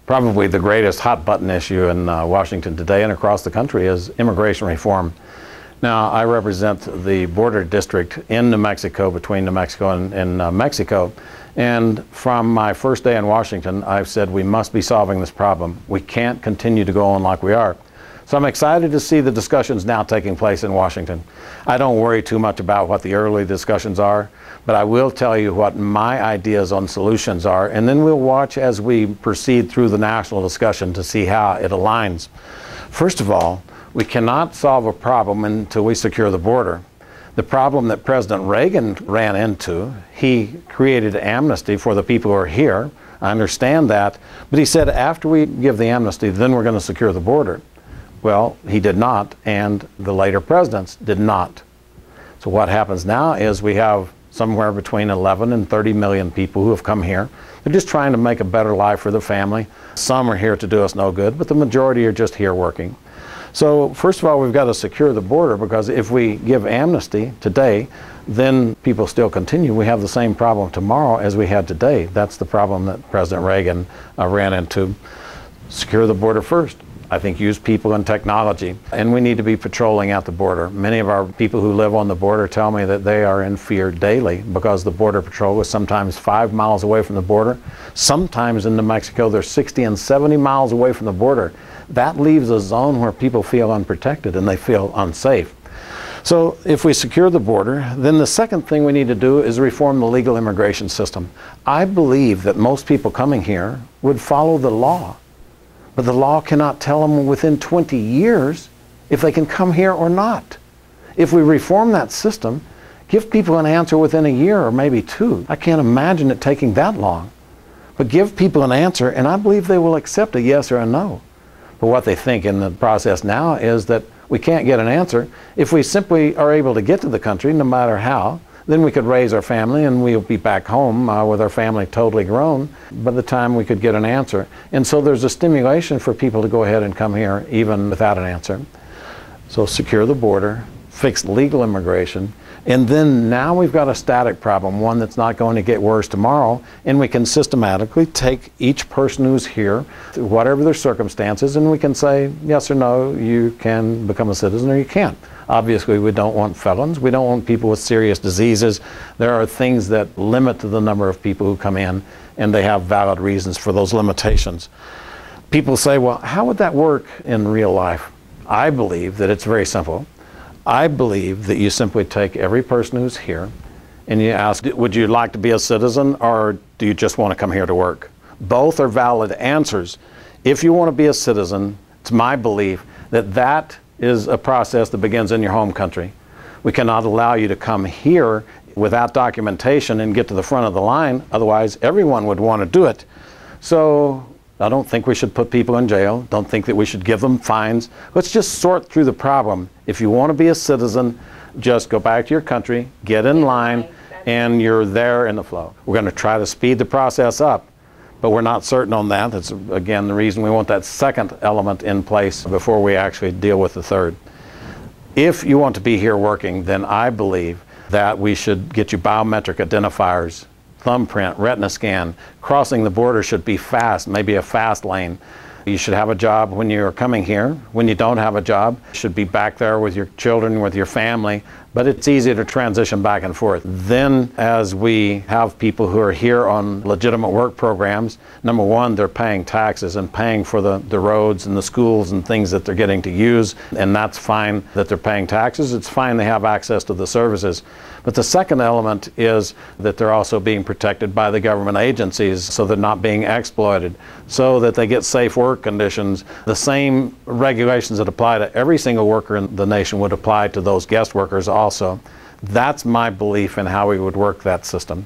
Probably the greatest hot button issue in Washington today and across the country is immigration reform. Now, I represent the border district in New Mexico, between New Mexico and Mexico. And from my first day in Washington, I've said we must be solving this problem. We can't continue to go on like we are. So I'm excited to see the discussions now taking place in Washington. I don't worry too much about what the early discussions are, but I will tell you what my ideas on solutions are, and then we'll watch as we proceed through the national discussion to see how it aligns. First of all, we cannot solve a problem until we secure the border. The problem that President Reagan ran into, he created amnesty for the people who are here. I understand that, but he said after we give the amnesty, then we're going to secure the border. Well, he did not, and the later presidents did not. So what happens now is we have somewhere between 11 and 30 million people who have come here. They're just trying to make a better life for their family. Some are here to do us no good, but the majority are just here working. So first of all, we've got to secure the border, because if we give amnesty today, then people still continue. We have the same problem tomorrow as we had today. That's the problem that President Reagan ran into. Secure the border first. I think use people and technology, and we need to be patrolling at the border. Many of our people who live on the border tell me that they are in fear daily because the Border Patrol is sometimes 5 miles away from the border. Sometimes in New Mexico they're 60 and 70 miles away from the border. That leaves a zone where people feel unprotected and they feel unsafe. So if we secure the border, then the second thing we need to do is reform the legal immigration system. I believe that most people coming here would follow the law. But the law cannot tell them within 20 years if they can come here or not. If we reform that system, give people an answer within a year or maybe 2. I can't imagine it taking that long. But give people an answer, and I believe they will accept a yes or a no. But what they think in the process now is that we can't get an answer. If we simply are able to get to the country, no matter how, then we could raise our family and we'll be back home with our family totally grown by the time we could get an answer. And so there's a stimulation for people to go ahead and come here even without an answer. So secure the border, fix legal immigration, and then now we've got a static problem, one that's not going to get worse tomorrow, and we can systematically take each person who's here, whatever their circumstances, and we can say yes or no, you can become a citizen or you can't. Obviously, we don't want felons. We don't want people with serious diseases. There are things that limit the number of people who come in, and they have valid reasons for those limitations. People say, well, how would that work in real life? I believe that it's very simple. I believe that you simply take every person who's here and you ask, would you like to be a citizen or do you just want to come here to work? Both are valid answers. If you want to be a citizen, it's my belief that that is a process that begins in your home country. We cannot allow you to come here without documentation and get to the front of the line. Otherwise, everyone would want to do it. So I don't think we should put people in jail. Don't think that we should give them fines. Let's just sort through the problem. If you want to be a citizen, just go back to your country, get in line, and you're there in the flow. We're going to try to speed the process up, but we're not certain on that. That's, again, the reason we want that second element in place before we actually deal with the third. If you want to be here working, then I believe that we should get you biometric identifiers, thumbprint, retina scan. Crossing the border should be fast, maybe a fast lane. You should have a job when you're coming here. When you don't have a job, you should be back there with your children, with your family, but it's easy to transition back and forth. Then as we have people who are here on legitimate work programs, number one, they're paying taxes and paying for the roads and the schools and things that they're getting to use, and that's fine that they're paying taxes. It's fine they have access to the services. But the second element is that they're also being protected by the government agencies, so they're not being exploited, so that they get safe work conditions. The same regulations that apply to every single worker in the nation would apply to those guest workers also. That's my belief in how we would work that system.